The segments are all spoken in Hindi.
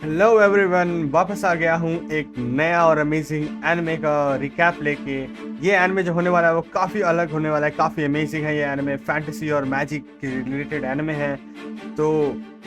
हेलो एवरीवन, वापस आ गया हूँ एक नया और अमेजिंग एनिमे का रिकैप लेके। ये एनिमे जो होने वाला है वो काफ़ी अलग होने वाला है, काफ़ी अमेजिंग है। ये एनिमे फैंटेसी और मैजिक के रिलेटेड एनिमे है, तो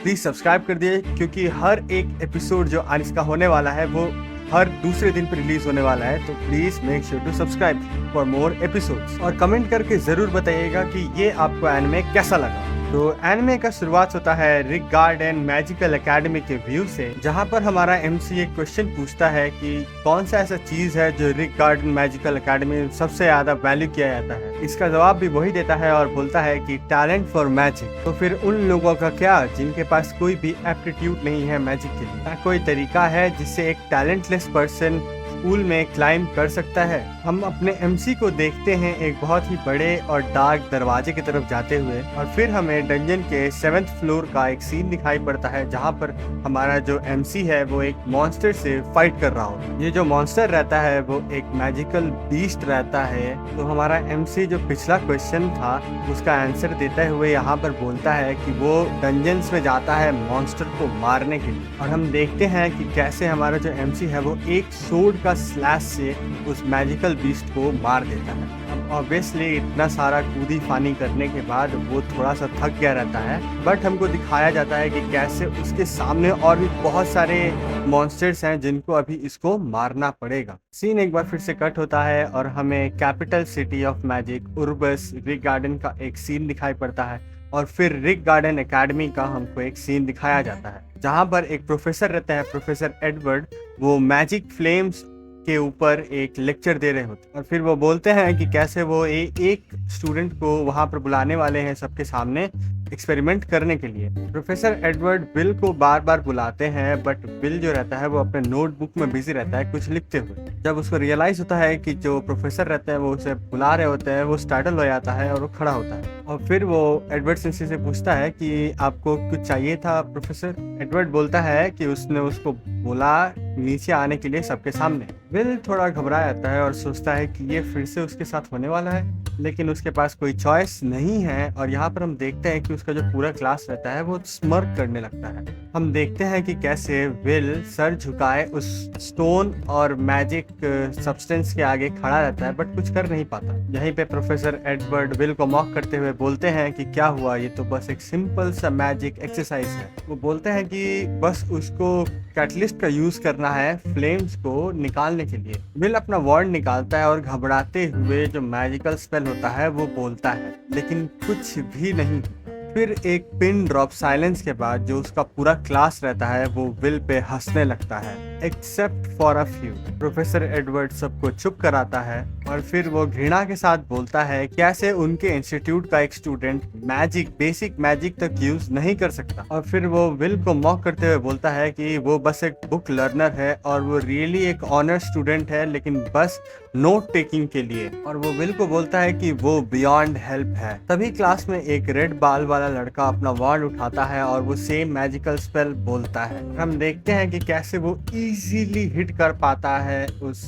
प्लीज़ सब्सक्राइब कर दिए क्योंकि हर एक एपिसोड जो आज इसका होने वाला है वो हर दूसरे दिन पर रिलीज होने वाला है। तो please make sure to subscribe for more episodes और कमेंट करके ज़रूर बताइएगा कि ये आपको एनिमे कैसा लगा। तो एनिमे का शुरुआत होता है रिक गार्डन मैजिकल एकेडमी के व्यू से, जहां पर हमारा एमसी एक क्वेश्चन पूछता है कि कौन सा ऐसा चीज है जो रिक गार्डन मैजिकल एकेडमी में सबसे ज्यादा वैल्यू किया जाता है। इसका जवाब भी वही देता है और बोलता है कि टैलेंट फॉर मैजिक। तो फिर उन लोगों का क्या जिनके पास कोई भी एप्टीट्यूड नहीं है मैजिक के लिए? क्या कोई तरीका है जिससे एक टैलेंटलेस पर्सन स्कूल में क्लाइंब कर सकता है? हम अपने एमसी को देखते हैं एक बहुत ही बड़े और डार्क दरवाजे की तरफ जाते हुए, और फिर हमें डंजन के 7th फ्लोर का एक सीन दिखाई पड़ता है जहां पर हमारा जो एमसी है वो एक मॉन्स्टर से फाइट कर रहा हो। ये जो मॉन्स्टर रहता है वो एक मैजिकल बीस्ट रहता है। तो हमारा एमसी जो पिछला क्वेश्चन था उसका आंसर देते हुए यहाँ पर बोलता है कि वो डंजन्स में जाता है मॉन्स्टर को मारने के लिए। और हम देखते हैं कि कैसे हमारा जो एमसी है वो एक सोर्ड का स्लैश से उस मैजिकल बीस्ट को मार देता है। अब ऑब्वियसली इतना सारा कूदी फानी करने के बाद वो थोड़ा सा थक गया रहता है, बट हमको दिखाया जाता है कि कैसे उसके सामने और भी बहुत सारे मॉन्स्टर्स हैं जिनको अभी इसको मारना पड़ेगा। सीन एक बार फिर से कट होता है और हमें कैपिटल सिटी ऑफ मैजिक उर्बस रिक गार्डन का एक सीन दिखाई पड़ता है, और फिर रिक गार्डन एकेडमी का हमको एक सीन दिखाया जाता है जहां पर एक प्रोफेसर रहता है, प्रोफेसर एडवर्ड। वो मैजिक फ्लेम्स के ऊपर एक लेक्चर दे रहे होते हैं और फिर वो बोलते हैं कि कैसे वो एक स्टूडेंट को वहां पर बुलाने वाले हैं सबके सामने एक्सपेरिमेंट करने के लिए। प्रोफेसर एडवर्ड बिल को बार बार बुलाते हैं, बट बिल जो रहता है वो अपने नोटबुक में बिजी रहता है कुछ लिखते हुए। जब उसको रियलाइज होता है कि जो प्रोफेसर रहते हैं वो उसे बुला रहे होते हैं, वो स्टार्टल हो जाता है और वो खड़ा होता है। और फिर वो एडवर्ड से पूछता है कि आपको कुछ चाहिए था प्रोफेसर? एडवर्ड बोलता है कि उसने उसको बोला नीचे आने के लिए सबके सामने। विल थोड़ा घबरा जाता है और सोचता है कि ये फिर से उसके साथ होने वाला है, लेकिन उसके पास कोई चॉइस नहीं है। और यहाँ पर हम देखते हैं कि उसका जो पूरा क्लास रहता है वो स्मर्क करने लगता है। हम देखते हैं कि कैसे विल सर झुकाए उस स्टोन और मैजिक सब्सटेंस के आगे खड़ा रहता है, बट कुछ कर नहीं पाता। यहीं पे प्रोफेसर एडवर्ड विल को मॉक करते हुए बोलते हैं कि क्या हुआ, ये तो बस एक सिंपल सा मैजिक एक्सरसाइज है। वो बोलते हैं कि बस उसको कैटलिस्ट का यूज करना है फ्लेम्स को निकालने के लिए। विल अपना वॉर्ड निकालता है और घबराते हुए जो मैजिकल स्पेल होता है वो बोलता है, लेकिन कुछ भी नहीं। फिर एक पिन ड्रॉप साइलेंस के बाद जो उसका पूरा क्लास रहता है वो विल पे हंसने लगता है, except for a few. Professor Edward सबको चुप कराता है और फिर वो घृणा के साथ बोलता है कैसे उनके इंस्टीट्यूट का एक स्टूडेंट मैजिक, बेसिक मैजिक तक यूज नहीं कर सकता। और फिर वो विल को मॉक करते हुए बोलता है कि वो बस एक बुक लर्नर है और वो रियली एक ऑनर स्टूडेंट है, लेकिन बस नोट टेकिंग के लिए। और वो विल को बोलता है कि वो बियॉन्ड हेल्प है। तभी क्लास में एक रेड बाल वाला लड़का अपना वॉर्ड उठाता है और वो सेम मैजिकल स्पेल बोलता है। हम देखते हैं कि कैसे वो इजीली हिट कर पाता है उस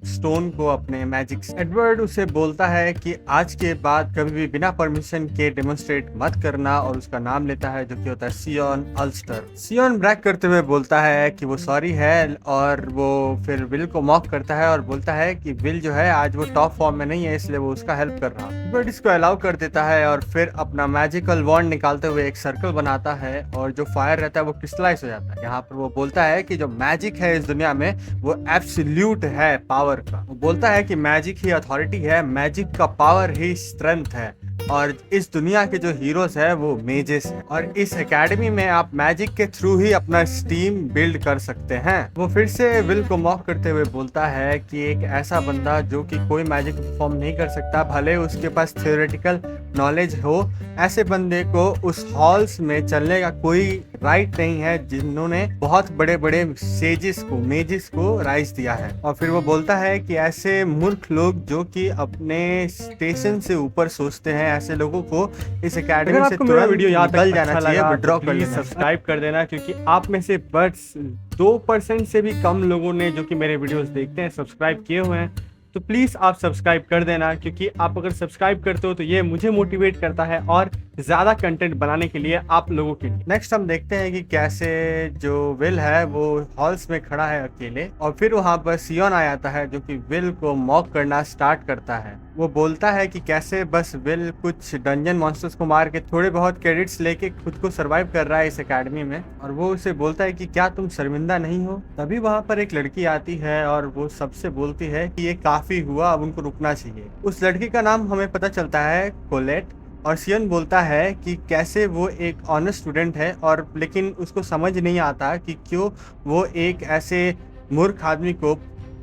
स्टोन को अपने मैजिक से। एडवर्ड उसे बोलता है कि आज के बाद कभी भी बिना परमिशन के डेमोन्स्ट्रेट मत करना, और उसका नाम लेता है जो कि होता है सियोन अल्स्टर। सियोन ब्रैक करते हुए बोलता है कि वो सॉरी है, और वो फिर विल को मॉक करता है और बोलता है कि विल जो है आज वो टॉप फॉर्म में नहीं है, इसलिए वो उसका हेल्प कर रहा है। बट इसको अलाउ कर देता है और फिर अपना मैजिकल वॉन्ड निकालते हुए एक सर्कल बनाता है और जो फायर रहता है वो क्रिस्टलाइज हो जाता है। यहाँ पर वो बोलता है कि जो मैजिक है इस दुनिया में वो एब्सोल्यूट है पावर का। वो बोलता है कि मैजिक ही अथॉरिटी है, मैजिक का पावर ही स्ट्रेंथ है, और इस दुनिया के जो हीरोज है वो मेजेस है, और इस एकेडमी में आप मैजिक के थ्रू ही अपना स्टीम बिल्ड कर सकते हैं। वो फिर से विल को मॉक करते हुए बोलता है कि एक ऐसा बंदा जो कि कोई मैजिक परफॉर्म नहीं कर सकता, भले उसके पास थियोरेटिकल नॉलेज हो, ऐसे बंदे को उस हॉल्स में चलने का कोई राइट नहीं है जिन्होंने बहुत बड़े बड़े सेजेस को, मेजिस को राइज दिया है। और फिर वो बोलता है कि ऐसे मूर्ख लोग जो कि अपने स्टेशन से ऊपर सोचते हैं, ऐसे लोगों को इस एकेडमी से तुरंत वीडियो यहाँ निकल तक जाना अच्छा चाहिए, लगा विड्रॉ तो कर प्लीज लेना। सब्सक्राइब कर देना, क्योंकि आप में से बस 2% से भी कम लोगों ने जो कि मेरे वीडियोस देखते हैं सब्सक्राइब किए हुए हैं। तो प्लीज़ आप सब्सक्राइब कर देना, क्योंकि आप अगर सब्सक्राइब करते हो तो ये मुझे मोटिवेट करता है और ज़्यादा कंटेंट बनाने के लिए आप लोगों के लिए। नेक्स्ट हम देखते हैं कि कैसे जो विल है वो हॉल्स में खड़ा है अकेले, और फिर वहां पर सियोन आ जाता है जो कि विल को मॉक करना स्टार्ट करता है। वो बोलता है कि कैसे बस विल कुछ डंजन मॉन्स्टर्स को मार के थोड़े बहुत क्रेडिट्स लेके खुद को सरवाइव कर रहा है इस एकेडमी में, और वो उसे बोलता है कि क्या तुम शर्मिंदा नहीं हो। तभी वहां पर एक लड़की आती है और वो सबसे बोलती है कि ये काफी हुआ, अब उनको रुकना चाहिए। उस लड़की का नाम हमें पता चलता है कोलेट, और सियन बोलता है कि कैसे वो एक ऑनेस्ट स्टूडेंट है, और लेकिन उसको समझ नहीं आता कि क्यों वो एक ऐसे मूर्ख आदमी को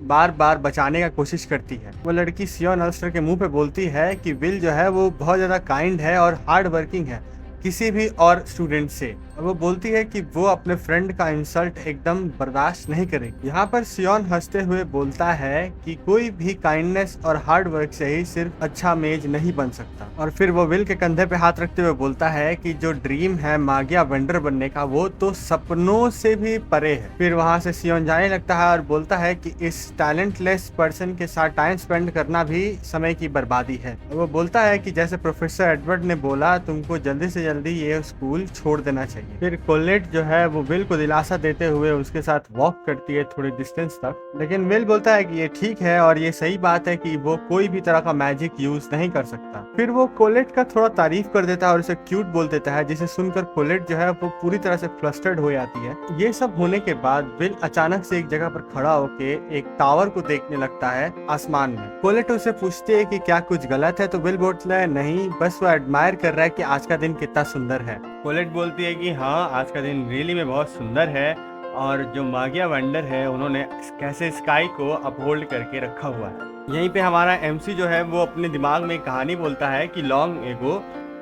बार बार बचाने का कोशिश करती है। वो लड़की सियन अल्स्टर के मुंह पे बोलती है कि विल जो है वो बहुत ज़्यादा काइंड है और हार्ड वर्किंग है किसी भी और स्टूडेंट से, और वो बोलती है कि वो अपने फ्रेंड का इंसल्ट एकदम बर्दाश्त नहीं करेगी। यहाँ पर सियोन हंसते हुए बोलता है कि कोई भी काइंडनेस और हार्ड वर्क से ही सिर्फ अच्छा मेज नहीं बन सकता, और फिर वो विल के कंधे पे हाथ रखते हुए बोलता है कि जो ड्रीम है मागिया वेंडर बनने का वो तो सपनों से भी परे है। फिर वहाँ से सियोन जाने लगता है और बोलता है कि इस टैलेंटलेस पर्सन के साथ टाइम स्पेंड करना भी समय की बर्बादी है। और वो बोलता है कि जैसे प्रोफेसर एडवर्ड ने बोला, तुमको जल्दी से जल्दी ये स्कूल छोड़ देना चाहिए। फिर कोलेट जो है वो विल को दिलासा देते हुए उसके साथ वॉक करती है थोड़ी डिस्टेंस तक, लेकिन विल बोलता है कि ये ठीक है और ये सही बात है कि वो कोई भी तरह का मैजिक यूज नहीं कर सकता। फिर वो कोलेट का थोड़ा तारीफ कर देता है और उसे क्यूट बोल देता है, जिसे सुनकर कोलेट जो है वो पूरी तरह से फ्लस्टर्ड हो जाती है। ये सब होने के बाद विल अचानक से एक जगह पर खड़ा होके एक टावर को देखने लगता है आसमान में। कोलेट उसे पूछती है कि क्या कुछ गलत है, तो विल बोलता है नहीं, बस वो एडमायर कर रहा है कि आज का दिन कितना सुंदर है। कोलेट बोलती है कि हाँ, आज का दिन रियली में बहुत सुंदर है, और जो मागिया वेंडर है उन्होंने कैसे स्काई को अपहोल्ड करके रखा हुआ है। यहीं पे हमारा एमसी जो है वो अपने दिमाग में एक कहानी बोलता है कि लॉन्ग एगो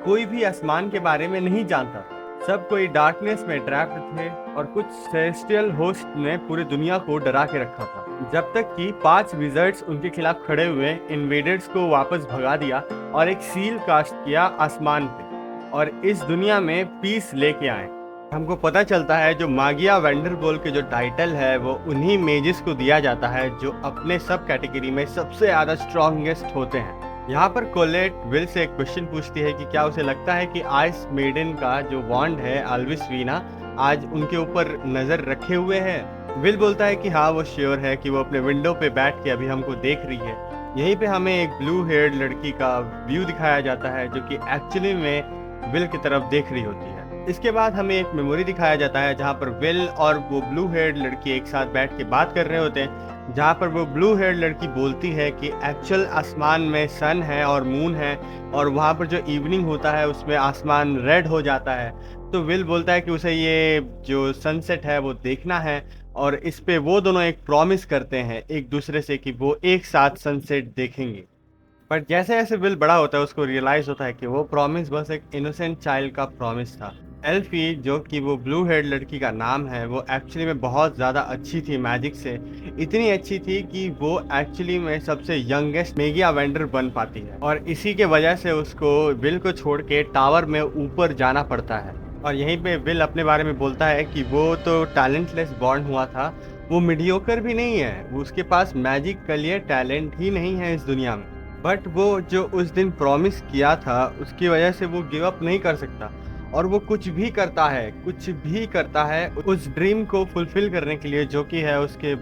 कोई भी आसमान के बारे में नहीं जानता, सब कोई डार्कनेस में ट्रैप्ड थे, और कुछ सेलेस्टियल होस्ट ने पूरी दुनिया को डरा के रखा था, जब तक कि 5 विजर्ड्स उनके खिलाफ खड़े हुए इन्वेडर्स को वापस भगा दिया और एक सील कास्ट किया आसमान पे, और इस दुनिया में पीस लेके आए। हमको पता चलता है जो मागिया वेंडर बोल के जो टाइटल है वो उन्हीं मेजेस को दिया जाता है जो अपने सब कैटेगरी में सबसे ज़्यादा स्ट्रॉन्गेस्ट होते हैं। यहाँ पर कोलेट विल से एक क्वेश्चन पूछती है कि क्या उसे लगता है कि आइस मेडन का जो वॉन्ड है अल्विसवीना आज उनके ऊपर नज़र रखे हुए है। विल बोलता है कि हाँ, वो श्योर है कि वो अपने विंडो पे बैठ के अभी हमको देख रही है। यहीं पे हमें एक ब्लू हेयर्ड लड़की का व्यू दिखाया जाता है जो कि एक्चुअली में विल की तरफ देख रही होती है। इसके बाद हमें एक मेमोरी दिखाया जाता है जहाँ पर विल और वो ब्लू हेयर्ड लड़की एक साथ बैठ के बात कर रहे होते हैं, जहाँ पर वो ब्लू हेयर्ड लड़की बोलती है कि एक्चुअल आसमान में सन है और मून है, और वहाँ पर जो इवनिंग होता है उसमें आसमान रेड हो जाता है। तो विल बोलता है कि उसे ये जो सनसेट है वो देखना है, और इस पे वो दोनों एक प्रॉमिस करते हैं एक दूसरे से कि वो एक साथ सनसेट देखेंगे। बट जैसे जैसे विल बड़ा होता है उसको रियलाइज होता है कि वो प्रॉमिस बस एक इनोसेंट चाइल्ड का प्रॉमिस था। एल्फी, जो कि वो ब्लू हेड लड़की का नाम है, वो एक्चुअली में बहुत ज़्यादा अच्छी थी मैजिक से, इतनी अच्छी थी कि वो एक्चुअली में सबसे यंगेस्ट मेगिया वेंडर बन पाती है, और इसी के वजह से उसको विल को छोड़ के टावर में ऊपर जाना पड़ता है। और यहीं पे विल अपने बारे में बोलता है कि वो तो टैलेंटलेस बॉर्न हुआ था, वो मीडियोकर भी नहीं है, वो उसके पास मैजिक के लिए टैलेंट ही नहीं है इस दुनिया में। बट वो जो उस दिन प्रॉमिस किया था उसकी वजह से वो गिव अप नहीं कर सकता, और वो कुछ भी करता है उस ड्रीम को फुलफिल करने के लिए, जो कि है उसके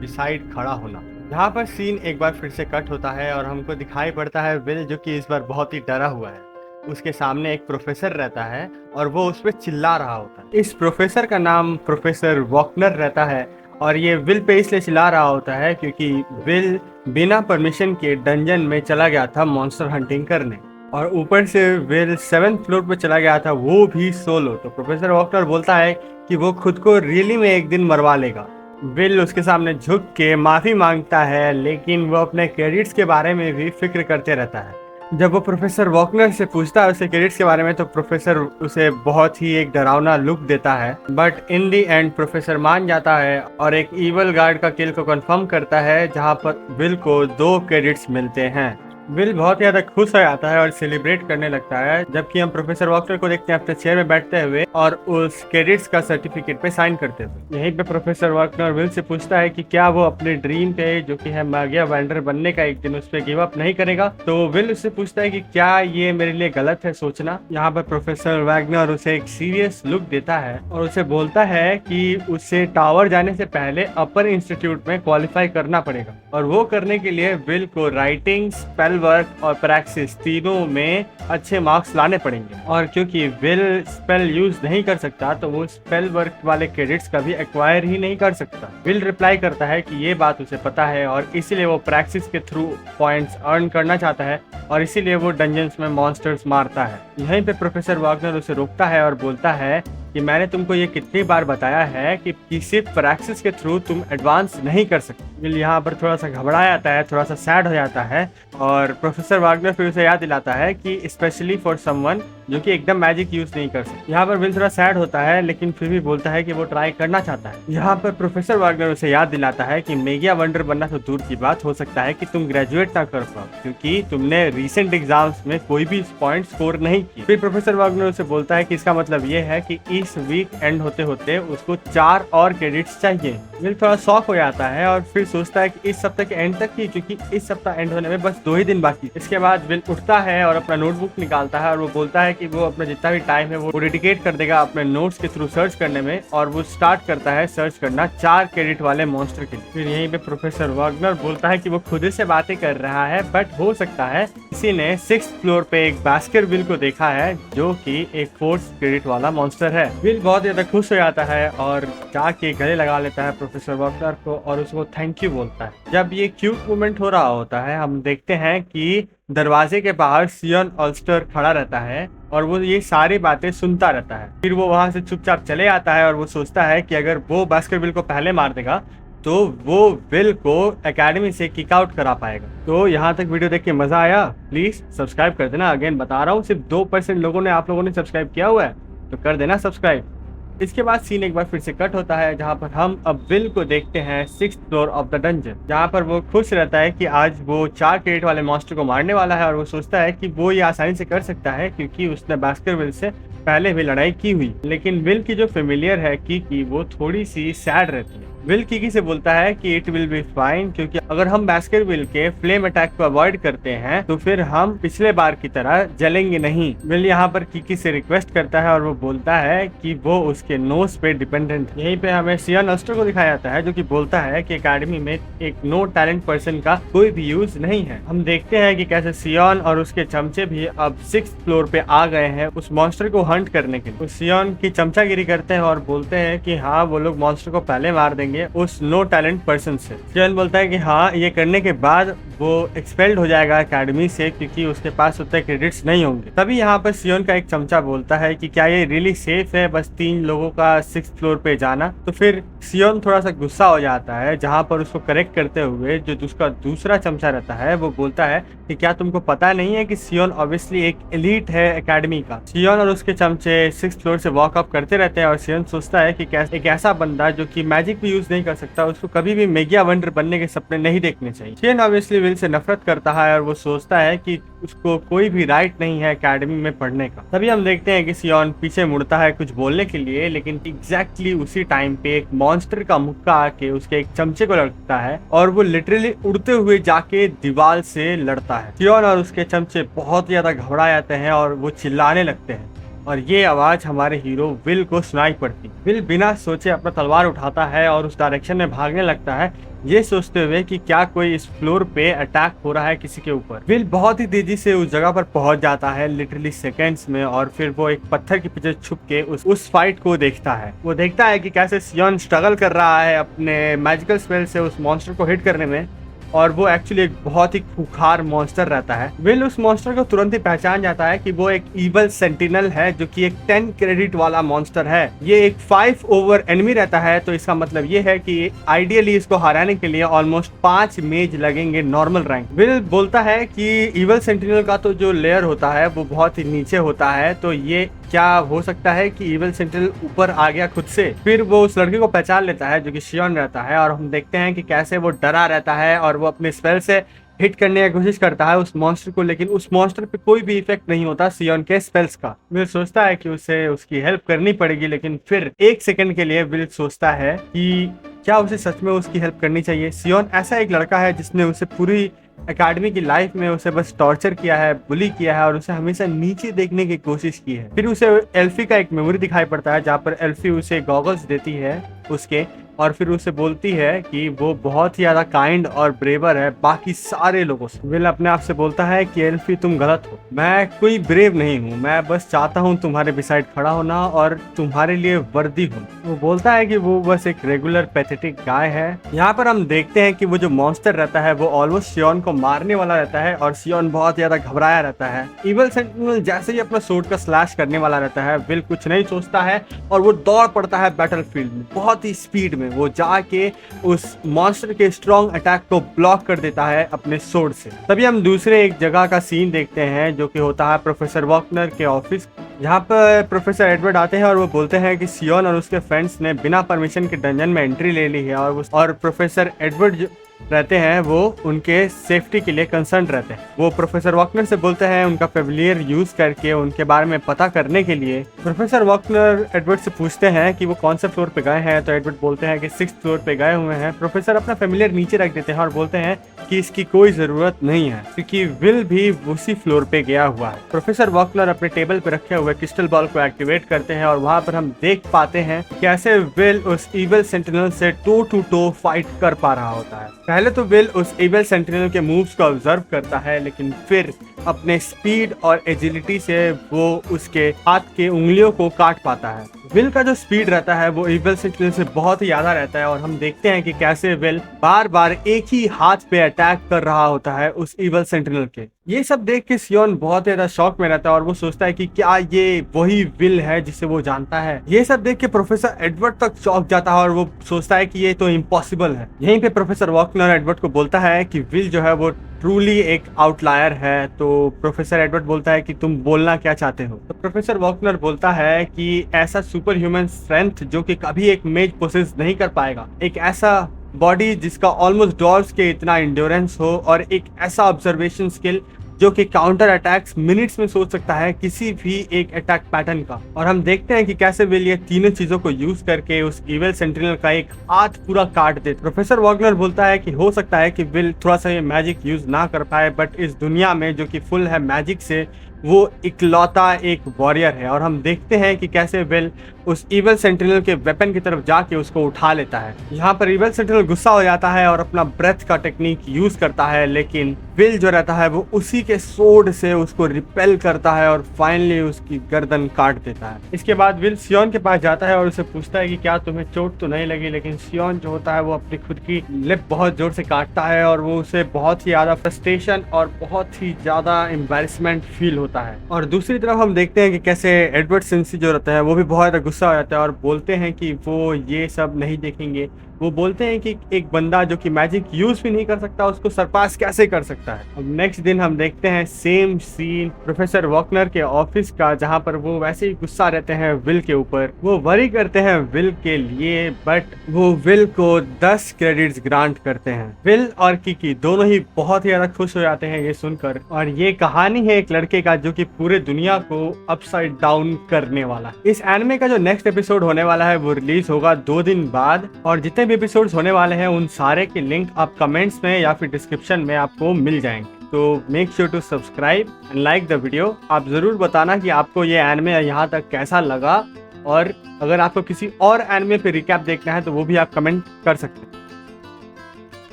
बिसाइड खड़ा होना। यहाँ पर सीन एक बार फिर से कट होता है और हमको दिखाई पड़ता है विल, जो कि इस बार बहुत ही डरा हुआ है। उसके सामने एक प्रोफेसर रहता है और वो उस पर चिल्ला रहा होता है। इस प्रोफेसर का नाम प्रोफेसर वॉकनर रहता है, और ये विल पे इसलिए चिल्ला रहा होता है क्योंकि विल बिना परमिशन के डंजन में चला गया था मॉन्स्टर हंटिंग करने, और ऊपर से विल 7th फ्लोर पे चला गया था, वो भी सोलो। तो प्रोफेसर वॉकनर बोलता है कि वो खुद को रियली में एक दिन मरवा लेगा। विल उसके सामने झुक के माफ़ी मांगता है, लेकिन वो अपने क्रेडिट्स के बारे में भी फिक्र करते रहता है। जब वो प्रोफेसर वॉकनर से पूछता है उसके क्रेडिट्स के बारे में, तो प्रोफेसर उसे बहुत ही एक डरावना लुक देता है, but in the and professor मान जाता है और एक ईवल गार्ड का किल को कंफर्म करता है, जहां पर विल को 2 क्रेडिट्स मिलते हैं। विल बहुत ज्यादा खुश हो जाता है और सेलिब्रेट करने लगता है, जबकि हम प्रोफेसर वॉकर को देखते हैं अपने चेयर में बैठते हुए और उस क्रेडिट्स का सर्टिफिकेट पे साइन करते हुए। यहीं पे प्रोफेसर वॉकर विल से पूछता है कि क्या वो अपने ड्रीम पे, जो कि है मागिया वेंडर बनने का, एक दिन उस पर गिव अप नहीं करेगा। तो विल उससे पूछता है कि क्या ये मेरे लिए गलत है सोचना। यहाँ पर प्रोफेसर वैगनर उसे एक सीरियस लुक देता है और उसे बोलता है कि उसे टावर जाने से पहले अपर इंस्टीट्यूट में क्वालिफाई करना पड़ेगा, और वो करने के लिए विल को राइटिंग, स्पेल वर्क और प्रैक्टिस तीनों में अच्छे मार्क्स लाने पड़ेंगे। और क्योंकि विल स्पेल यूज नहीं कर सकता तो वो स्पेल वर्क वाले क्रेडिट्स कभी एक्वायर ही नहीं कर सकता। विल रिप्लाई करता है कि ये बात उसे पता है और इसीलिए वो प्रैक्टिस के थ्रू पॉइंट्स अर्न करना चाहता है और इसीलिए वो डंजन्स में मॉन्स्टर्स मारता है। यहीं पे प्रोफेसर वॉगनर उसे रोकता है और बोलता है कि मैंने तुमको ये कितनी बार बताया है कि सिर्फ प्रैक्टिस के थ्रू तुम एडवांस नहीं कर सकते। विल यहाँ पर थोड़ा सा घबरा जाता है, थोड़ा सा सैड हो जाता है और प्रोफेसर वॉगनर फिर उसे याद दिलाता है कि स्पेशली फॉर समवन जो कि एकदम मैजिक यूज नहीं कर सकते। यहाँ पर विल थोड़ा सैड होता है लेकिन फिर भी बोलता है कि वो ट्राई करना चाहता है। यहाँ पर प्रोफेसर वॉगनर उसे याद दिलाता है कि मेगिया वंडर बनना तो दूर की बात, हो सकता है कि तुम ग्रेजुएट ना कर पाओ क्योंकि तुमने रिसेंट एग्जाम्स में कोई भी पॉइंट स्कोर नहीं किए। फिर प्रोफेसर वॉगनर उसे बोलता है कि इसका मतलब ये है कि इस वीक एंड होते होते उसको 4 और क्रेडिट्स चाहिए। विल थोड़ा शॉक हो जाता है और फिर सोचता है कि इस सप्ताह के एंड तक ही, क्योंकि इस सप्ताह एंड होने में बस 2 ही दिन बाकी। इसके बाद विल उठता है और अपना नोटबुक निकालता है और वो बोलता है कि वो अपना जितना भी टाइम है वो डेडिकेट कर देगा अपने नोट्स के थ्रू सर्च करने में, और वो स्टार्ट करता है सर्च करना 4 क्रेडिट वाले मॉन्स्टर के लिए। फिर यहीं पे प्रोफेसर वॉगनर बोलता है कि वो खुद से बातें कर रहा है, बट हो सकता है किसी ने 6th फ्लोर पे एक बास्केटबॉल को देखा है जो कि एक 4th क्रेडिट वाला मॉन्स्टर है। विल बहुत ज्यादा खुश हो जाता है और जाके गले लगा लेता है प्रोफेसर वॉगनर को और उसको थैंक यू बोलता है। जब ये क्यूट मोमेंट हो रहा होता है हम देखते हैं कि दरवाजे के बाहर सियन ऑल्स्टर खड़ा रहता है और वो ये सारी बातें सुनता रहता है। फिर वो वहां से चुपचाप चले आता है और वो सोचता है कि अगर वो बास्केटबॉल को पहले मार देगा तो वो विल को एकेडमी से किक आउट करा पाएगा। तो यहाँ तक वीडियो देख के मजा आया, प्लीज सब्सक्राइब कर देना। अगेन बता रहा हूँ, सिर्फ 2% लोगों ने, आप लोगों ने सब्सक्राइब किया हुआ है तो कर देना सब्सक्राइब। इसके बाद सीन एक बार फिर से कट होता है जहाँ पर हम अब विल को देखते हैं 6th floor of the dungeon, जहाँ पर वो खुश रहता है कि आज वो 4 क्रेडिट वाले मॉन्स्टर को मारने वाला है और वो सोचता है कि वो ये आसानी से कर सकता है क्योंकि उसने बास्केटबॉल से पहले भी लड़ाई की हुई। लेकिन विल की जो फेमिलियर है की वो थोड़ी सी सैड रहती है। विल किकी से बोलता है कि इट विल बी फाइन, क्योंकि अगर हम बास्केटबॉल के फ्लेम अटैक को अवॉइड करते हैं तो फिर हम पिछले बार की तरह जलेंगे नहीं। विल यहाँ पर किकी से रिक्वेस्ट करता है और वो बोलता है कि वो उसके नोज पे डिपेंडेंट है। यहीं पे हमें सियन ऑल्स्टर को दिखाया जाता है जो कि बोलता है कि एकेडमी में एक नो टैलेंट पर्सन का कोई भी यूज नहीं है। हम देखते हैं कि कैसे सियन और उसके चमचे भी अब 6th फ्लोर पे आ गए हैं उस मॉन्स्टर को हंट करने के लिए। सियन की चमचागिरी करते हैं और बोलते हैं कि हाँ वो लोग मॉन्स्टर को पहले मार देंगे उस नो टैलेंट पर्सन से। सियन बोलता है कि हाँ ये करने के बाद वो एक्सपेल्ड हो जाएगा एकेडमी से क्योंकि उसके पास उतने क्रेडिट्स नहीं होंगे। तभी यहाँ पर सियन का एक चमचा बोलता है कि क्या ये रियली सेफ है बस 3 लोगों का 6th फ्लोर पे जाना। तो फिर सियन थोड़ा सा गुस्सा हो जाता है, जहाँ पर उसको करेक्ट करते हुए जो उसका दूसरा चमचा रहता है वो बोलता है कि क्या तुमको पता नहीं है कि सियन ऑब्वियसली एक एलीट है एकेडमी का। सियन और उसके चमचे 6th फ्लोर से वॉक अप करते रहते हैं और सियन सोचता है कि एक ऐसा बंदा जो कि मैजिक भी यूज नहीं कर सकता उसको कभी भी मेगिया वंडर बनने के सपने नहीं देखने चाहिए। सियन ऑब्वियसली विल से नफरत करता है और वो सोचता है कि उसको कोई भी राइट नहीं है एकेडमी में पढ़ने का। तभी हम देखते हैं कि सियन पीछे मुड़ता है कुछ बोलने के लिए, लेकिन एग्जैक्टली उसी टाइम पे एक मॉन्स्टर का मुक्का आके उसके एक चमचे को लगता है और वो लिटरली उड़ते हुए जाके दीवार से लड़ता है। सियन और उसके चमचे बहुत ज्यादा घबरा जाते हैं और वो चिल्लाने लगते हैं और ये आवाज हमारे हीरो विल को सुनाई पड़ती। विल बिना सोचे अपना तलवार उठाता है और उस डायरेक्शन में भागने लगता है, ये सोचते हुए कि क्या कोई इस फ्लोर पे अटैक हो रहा है किसी के ऊपर। विल बहुत ही तेजी से उस जगह पर पहुंच जाता है लिटरली सेकेंड्स में, और फिर वो एक पत्थर के पीछे छुप के उस फाइट को देखता है। वो देखता है कि कैसे सियन स्ट्रगल कर रहा है अपने मैजिकल स्पेल से उस मॉन्स्टर को हिट करने में, और वो एक्चुअली एक बहुत ही खूंखार मॉन्स्टर रहता है। विल उस मॉन्स्टर को तुरंत ही पहचान जाता है कि वो एक इवल सेंटिनल है जो कि एक 10 क्रेडिट वाला मॉन्स्टर है। ये एक 5 ओवर एनिमी रहता है, तो इसका मतलब ये है कि आइडियली इसको हराने के लिए ऑलमोस्ट 5 मेज लगेंगे नॉर्मल रैंक। विल बोलता है कि इवल सेंटिनल का तो जो लेयर होता है वो बहुत ही नीचे होता है, तो ये क्या हो सकता है कि इवल सेंटिनल ऊपर आ गया खुद से। फिर वो उस लड़के को पहचान लेता है जो कि सियन रहता है, और हम देखते हैं कि कैसे वो डरा रहता है और वो अपने स्पेल से हिट करने की कोशिश करता है उस मॉन्स्टर को, लेकिन उस मॉन्स्टर पे कोई भी इफेक्ट नहीं होता सियोन के स्पेल्स का। विल सोचता है कि उसे उसकी हेल्प करनी पड़ेगी, लेकिन फिर एक सेकंड के लिए विल सोचता है कि क्या उसे सच में उसकी हेल्प करनी चाहिए। सियोन ऐसा एक लड़का है जिसने उसे पूरी एकेडमी की लाइफ में उसे बस टॉर्चर किया है, बुली किया है और उसे हमेशा नीचे देखने की कोशिश की है। फिर उसे एल्फी का एक मेमोरी दिखाई पड़ता है जहाँ पर एल्फी उसे गॉगल्स देती है उसके, और फिर उसे बोलती है कि वो बहुत ही ज्यादा काइंड और ब्रेवर है बाकी सारे लोगों से। विल अपने आप से बोलता है कि एल्फी तुम गलत हो, मैं कोई ब्रेव नहीं हूँ, मैं बस चाहता हूँ तुम्हारे बिसाइड खड़ा होना और तुम्हारे लिए वर्दी हूँ। वो बोलता है कि वो बस एक रेगुलर पैथेटिक गाय है। यहाँ पर हम देखते हैं कि वो जो मॉन्स्टर रहता है वो ऑलमोस्ट सियोन को मारने वाला रहता है और सियोन बहुत ज्यादा घबराया रहता है। इविल सेंटिनल जैसे ही अपना सोर्ड का स्लैश करने वाला रहता है, विल कुछ नहीं सोचता है और वो दौड़ पड़ता है बैटलफील्ड में बहुत ही स्पीड में। वो जाके उस मॉन्स्टर के स्ट्रॉन्ग अटैक को ब्लॉक कर देता है अपने सोर्ड से। तभी हम दूसरे एक जगह का सीन देखते हैं जो कि होता है प्रोफेसर वॉकनर के ऑफिस। यहाँ पर प्रोफेसर एडवर्ड आते हैं और वो बोलते हैं कि सियोन और उसके फ्रेंड्स ने बिना परमिशन के डंजन में एंट्री ले ली है और प्रोफेसर एडवर्ड जो रहते हैं वो उनके सेफ्टी के लिए कंसर्न रहते हैं। वो प्रोफेसर वॉकनर से बोलते हैं उनका फेमिलियर यूज करके उनके बारे में पता करने के लिए। प्रोफेसर वॉकनर एडवर्ड से पूछते हैं कि वो कौन से फ्लोर पे गए हैं, तो एडवर्ड बोलते हैं कि 6th फ्लोर पे गए हुए हैं। प्रोफेसर अपना फेमिलियर नीचे रख देते हैं और बोलते हैं कि इसकी कोई जरूरत नहीं है क्योंकि विल भी उसी फ्लोर पे गया हुआ है। प्रोफेसर वॉकनर अपने टेबल पे रखे हुए क्रिस्टल बॉल को एक्टिवेट करते हैं और वहां पर हम देख पाते हैं कैसे विल उस इविल सेंटिनल से टो टू टो फाइट कर पा रहा होता है। पहले तो विल उस इविल सेंटिनल के मूव्स को ऑब्जर्व करता है, लेकिन फिर अपने स्पीड और एजिलिटी से वो उसके हाथ के उंगलियों को काट पाता है। विल का जो स्पीड रहता है वो इविल सेंटिनल से बहुत ही ज्यादा रहता है और हम देखते हैं कि कैसे विल बार बार एक ही हाथ पे अटैक कर रहा होता है उस इविल सेंटिनल के। ये सब देख के सियोन बहुत ज्यादा शॉक में रहता है और वो सोचता है कि क्या ये वही विल है जिसे वो जानता है। ये सब देख के प्रोफेसर एडवर्ड तक चौंक जाता है और वो सोचता है कि ये तो इम्पॉसिबल है। यहीं पे प्रोफेसर वॉकनर एडवर्ड को बोलता है कि विल जो है वो ट्रूली एक आउटलायर है। तो प्रोफेसर एडवर्ड बोलता है कि तुम बोलना क्या चाहते हो। तो प्रोफेसर वॉकनर बोलता है कि ऐसा सुपर ह्यूमन स्ट्रेंथ जो कि कभी एक मेज पोसेस नहीं कर पाएगा, एक ऐसा बॉडी जिसका ऑलमोस्ट डॉल्स के इतना इंड्योरेंस हो और एक ऐसा ऑब्जर्वेशन स्किल जो कि काउंटर अटैक्स मिनट्स में सोच सकता है किसी भी एक अटैक पैटर्न का। और हम देखते हैं कि कैसे विल ये तीनों चीजों को यूज करके उस इविल सेंटिनल का एक हाथ पूरा काट दे। प्रोफेसर वॉगनर बोलता है कि हो सकता है कि विल थोड़ा सा ये मैजिक यूज ना कर पाए, बट इस दुनिया में जो कि फुल है मैजिक से, वो इकलौता एक वॉरियर है। और हम देखते हैं कि कैसे विल उस इविल सेंटिनल के वेपन की तरफ जाके उसको उठा लेता है। यहाँ पर इविल सेंटिनल गुस्सा हो जाता है और अपना ब्रेथ का टेक्निक यूज करता है, लेकिन विल जो रहता है वो उसी के सोर्ड से उसको रिपेल करता है और फाइनली उसकी गर्दन काट देता है। इसके बाद विल सियोन के पास जाता है और उसे पूछता है कि क्या तुम्हें चोट तो नहीं लगी, लेकिन सियोन जो होता है वो अपनी खुद की लिप बहुत जोर से काटता है और वो उसे बहुत ही ज्यादा फ्रस्ट्रेशन और बहुत ही ज्यादा एम्बैरेसमेंट फील होता है। और दूसरी तरफ हम देखते हैं कि कैसे एडवर्ड सिंसी जो रहता है वो भी बहुत ज्यादा गुस्सा हो जाता है और बोलते हैं कि वो ये सब नहीं देखेंगे। वो बोलते हैं कि एक बंदा जो कि मैजिक यूज भी नहीं कर सकता उसको सरपास कैसे कर सकता है। अब नेक्स्ट दिन हम देखते हैं सेम सीन प्रोफेसर वॉकनर के ऑफिस का, जहां पर वो वैसे ही गुस्सा रहते हैं विल के ऊपर। वो वरी करते हैं विल के लिए, बट वो विल को 10 क्रेडिट्स ग्रांट करते हैं। विल और किकी दोनों ही बहुत ही ज्यादा खुश हो जाते हैं ये सुनकर। और ये कहानी है एक लड़के का जो कि पूरे दुनिया को अपसाइड डाउन करने वाला। इस एनिमे का जो नेक्स्ट एपिसोड होने वाला है वो रिलीज होगा 2 दिन बाद, और जितने एपिसोड्स होने वाले हैं उन सारे के लिंक आप कमेंट्स में या फिर डिस्क्रिप्शन में आपको मिल जाएंगे। तो make sure to subscribe and like the video. आप जरूर बताना कि आपको ये एनिमे यहाँ तक कैसा लगा, और अगर आपको किसी और एनिमे पे रिकैप देखना है तो वो भी आप कमेंट कर सकते हैं।